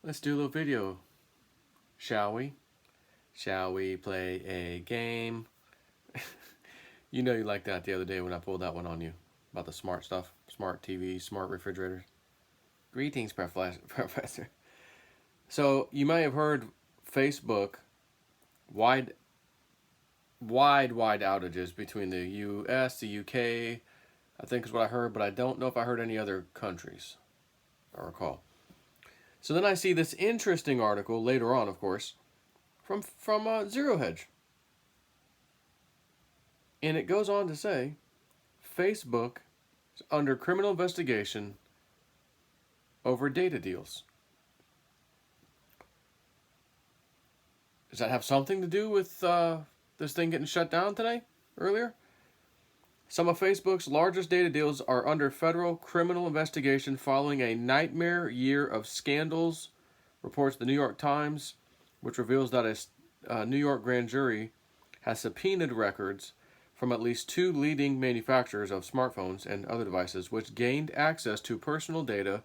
Let's do a little video, shall we? Shall we play a game? You know you liked that the other day when I pulled that one on you about the smart stuff, smart TV, smart refrigerators. Greetings, Professor. So you may have heard Facebook wide, wide outages between the U.S., the U.K. I think is what I heard, but I don't know if I heard any other countries. I recall. So then I see this interesting article later on, of course, from Zero Hedge. And it goes on to say Facebook is under criminal investigation over data deals. Does that have something to do with this thing getting shut down today, earlier? Some of Facebook's largest data deals are under federal criminal investigation following a nightmare year of scandals, reports the New York Times, which reveals that a New York grand jury has subpoenaed records from at least two leading manufacturers of smartphones and other devices, which gained access to personal data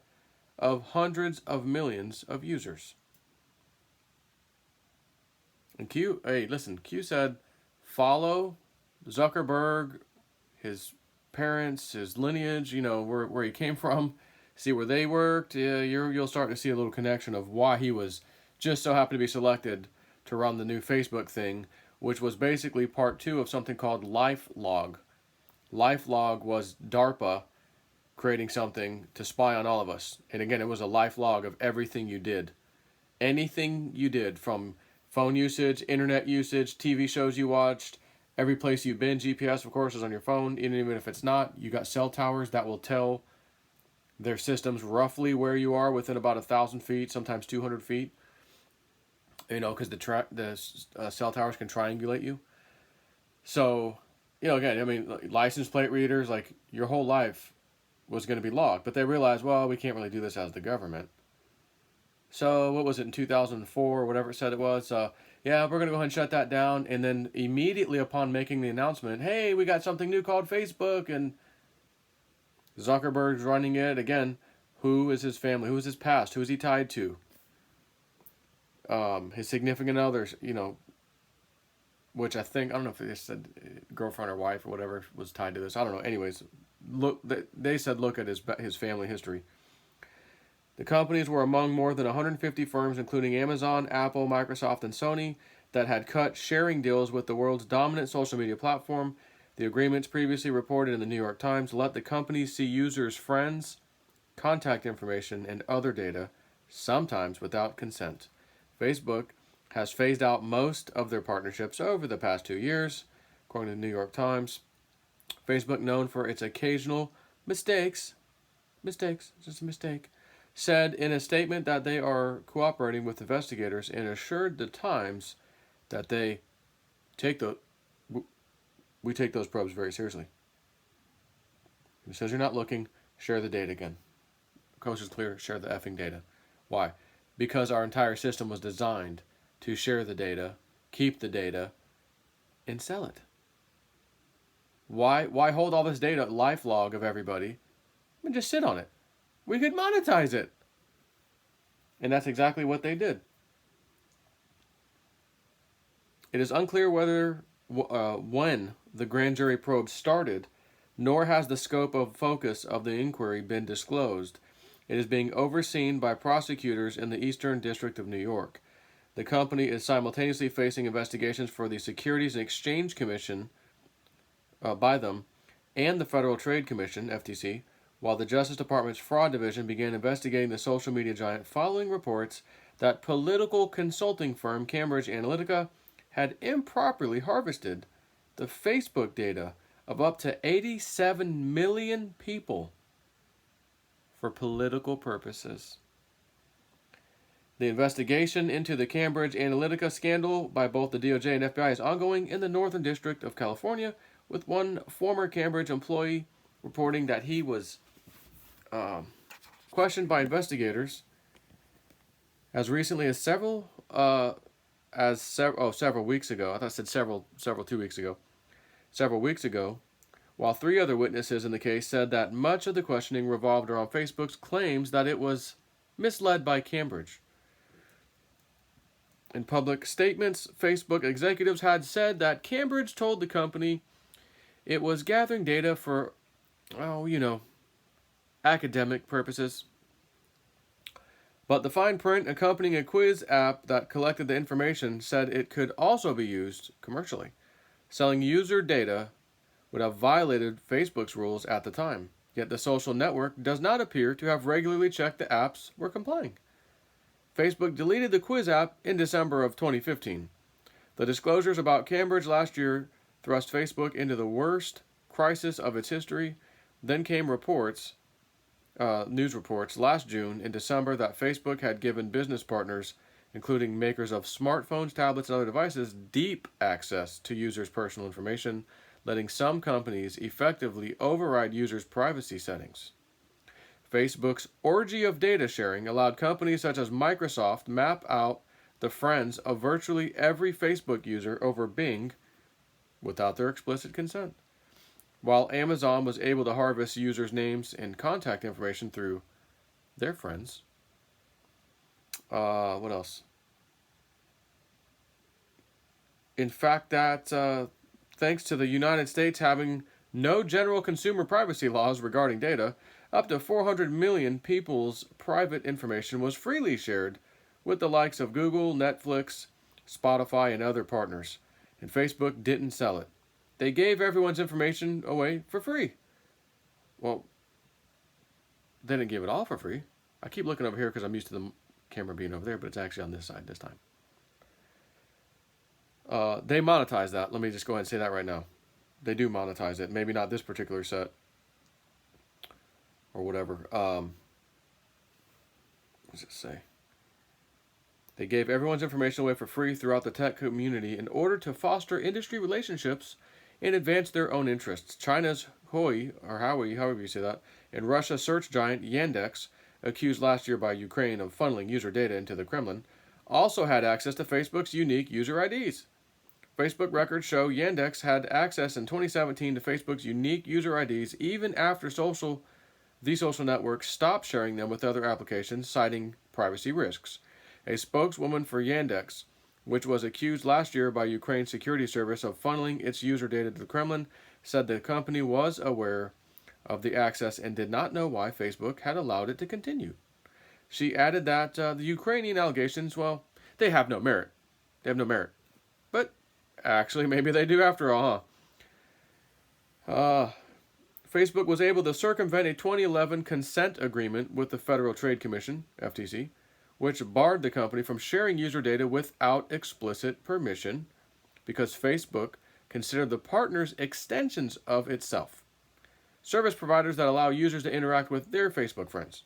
of hundreds of millions of users. And Q said, follow Zuckerberg, his parents, his lineage, where he came from, see where they worked. You'll start to see a little connection of why he was just so happened to be selected to run the new Facebook thing, which was basically part two of something called LifeLog. LifeLog was DARPA creating something to spy on all of us. And again, it was a LifeLog of everything you did. Anything you did, from phone usage, internet usage, TV shows you watched, every place you've been. GPS, of course, is on your phone. Even if it's not, you got cell towers that will tell their systems roughly where you are within about 1,000 feet, sometimes 200 feet. Because the cell towers can triangulate you. So, again, license plate readers, like your whole life was going to be logged. But they realized, well, we can't really do this as the government. So, what was it, in 2004, or whatever it said it was? Yeah, we're going to go ahead and shut that down. And then immediately upon making the announcement, hey, we got something new called Facebook, and Zuckerberg's running it. Again, who is his family? Who is his past? Who is he tied to? His significant others, which I don't know if they said girlfriend or wife or whatever was tied to this. I don't know. Anyways, they said look at his family history. The companies were among more than 150 firms, including Amazon, Apple, Microsoft, and Sony, that had cut sharing deals with the world's dominant social media platform. The agreements, previously reported in the New York Times, let the companies see users' friends, contact information, and other data, sometimes without consent. Facebook has phased out most of their partnerships over the past 2 years, according to the New York Times. Facebook, known for its occasional mistakes, just a mistake, said in a statement that they are cooperating with investigators and assured the Times that we take those probes very seriously. It says you're not looking, share the data again. Coast is clear, share the effing data. Why? Because our entire system was designed to share the data, keep the data, and sell it. Why hold all this data, LifeLog of everybody, and just sit on it? We could monetize it. And that's exactly what they did. It is unclear when the grand jury probe started, nor has the scope of focus of the inquiry been disclosed. It is being overseen by prosecutors in the Eastern District of New York. The company is simultaneously facing investigations for the Securities and Exchange Commission by them and the Federal Trade Commission, FTC, while the Justice Department's Fraud Division began investigating the social media giant following reports that political consulting firm Cambridge Analytica had improperly harvested the Facebook data of up to 87 million people for political purposes. The investigation into the Cambridge Analytica scandal by both the DOJ and FBI is ongoing in the Northern District of California, with one former Cambridge employee reporting that he was questioned by investigators as recently as several weeks ago. I thought I said several 2 weeks ago. Several weeks ago, while three other witnesses in the case said that much of the questioning revolved around Facebook's claims that it was misled by Cambridge. In public statements, Facebook executives had said that Cambridge told the company it was gathering data for, academic purposes. But the fine print accompanying a quiz app that collected the information said it could also be used commercially. Selling user data would have violated Facebook's rules at the time. Yet the social network does not appear to have regularly checked the apps were complying. Facebook deleted the quiz app in December of 2015. The disclosures about Cambridge last year thrust Facebook into the worst crisis of its history. Then came news reports last June and December that Facebook had given business partners, including makers of smartphones, tablets, and other devices, deep access to users' personal information, letting some companies effectively override users' privacy settings. Facebook's orgy of data sharing allowed companies such as Microsoft map out the friends of virtually every Facebook user over Bing without their explicit consent, while Amazon was able to harvest users' names and contact information through their friends. What else? In fact, thanks to the United States having no general consumer privacy laws regarding data, up to 400 million people's private information was freely shared with the likes of Google, Netflix, Spotify, and other partners. And Facebook didn't sell it. They gave everyone's information away for free. Well, they didn't give it all for free. I keep looking over here because I'm used to the camera being over there, but it's actually on this side this time. They monetize that. Let me just go ahead and say that right now. They do monetize it. Maybe not this particular set or whatever. What does it say? They gave everyone's information away for free throughout the tech community in order to foster industry relationships and advance their own interests. China's Huawei, or Huawei, however you say that, and Russia's search giant Yandex, accused last year by Ukraine of funneling user data into the Kremlin, also had access to Facebook's unique user IDs. Facebook records show Yandex had access in 2017 to Facebook's unique user IDs even after the social network stopped sharing them with other applications, citing privacy risks. A spokeswoman for Yandex, which was accused last year by Ukraine's security service of funneling its user data to the Kremlin, said the company was aware of the access and did not know why Facebook had allowed it to continue. She added that the Ukrainian allegations, well, they have no merit. They have no merit. But actually, maybe they do after all, huh? Facebook was able to circumvent a 2011 consent agreement with the Federal Trade Commission, FTC, which barred the company from sharing user data without explicit permission because Facebook considered the partners extensions of itself, service providers that allow users to interact with their Facebook friends.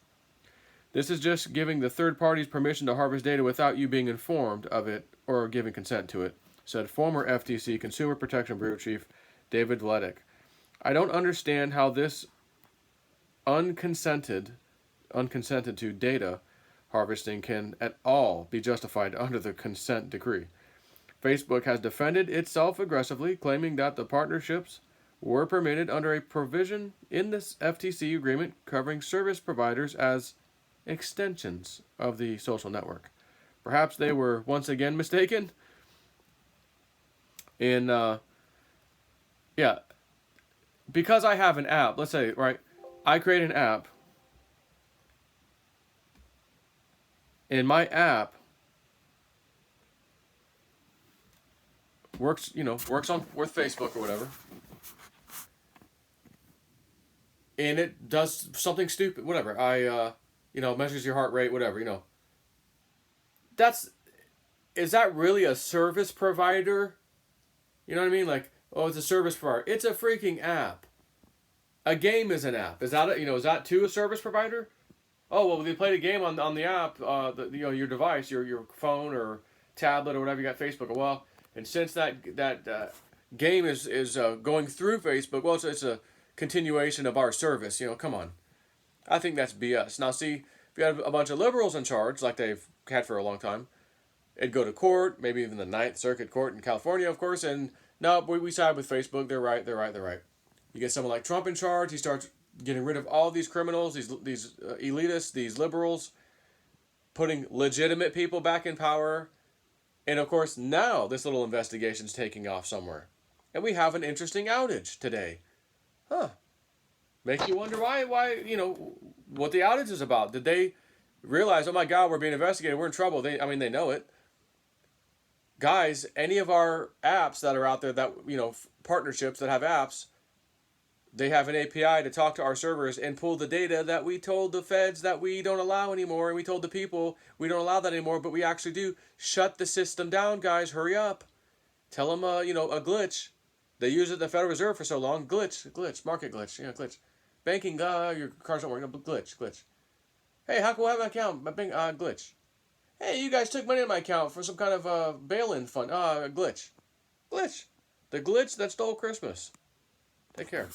This is just giving the third parties permission to harvest data without you being informed of it or giving consent to it, said former FTC Consumer Protection Bureau Chief David Vladek. I don't understand how this unconsented to data harvesting can at all be justified under the consent decree. Facebook has defended itself aggressively, claiming that the partnerships were permitted under a provision in this FTC agreement covering service providers as extensions of the social network. Perhaps they were once again mistaken. Because I have an app, let's say, right, I create an app, and my app works on with Facebook or whatever, and it does something stupid, whatever. Measures your heart rate, whatever, is that really a service provider? You know what I mean? Like, oh, it's a service provider. It's a freaking app. A game is an app. Is that too a service provider? Oh, well, they played a game on the app, your device, your phone or tablet or whatever, you got Facebook. Well, and since that game is going through Facebook, well, it's a continuation of our service. Come on. I think that's BS. Now, see, if you had a bunch of liberals in charge, like they've had for a long time, it'd go to court, maybe even the Ninth Circuit Court in California, of course, and no, we side with Facebook. They're right. You get someone like Trump in charge, he starts getting rid of all these criminals, these elitists, these liberals, putting legitimate people back in power, And of course, now this little investigation's taking off somewhere. And we have an interesting outage today. Huh. Make you wonder why, what the outage is about. Did they realize, oh my God, we're being investigated, we're in trouble? They know it. Guys, any of our apps that are out there that, partnerships that have apps, they have an API to talk to our servers and pull the data that we told the feds that we don't allow anymore. And we told the people we don't allow that anymore, but we actually do. Shut the system down, guys. Hurry up. Tell them, a glitch. They use it at the Federal Reserve for so long. Glitch, market glitch, glitch. Banking, your cards don't work. Glitch. Hey, how can I have an account? My bank, glitch. Hey, you guys took money in my account for some kind of bail-in fund. Glitch. The glitch that stole Christmas. Take care.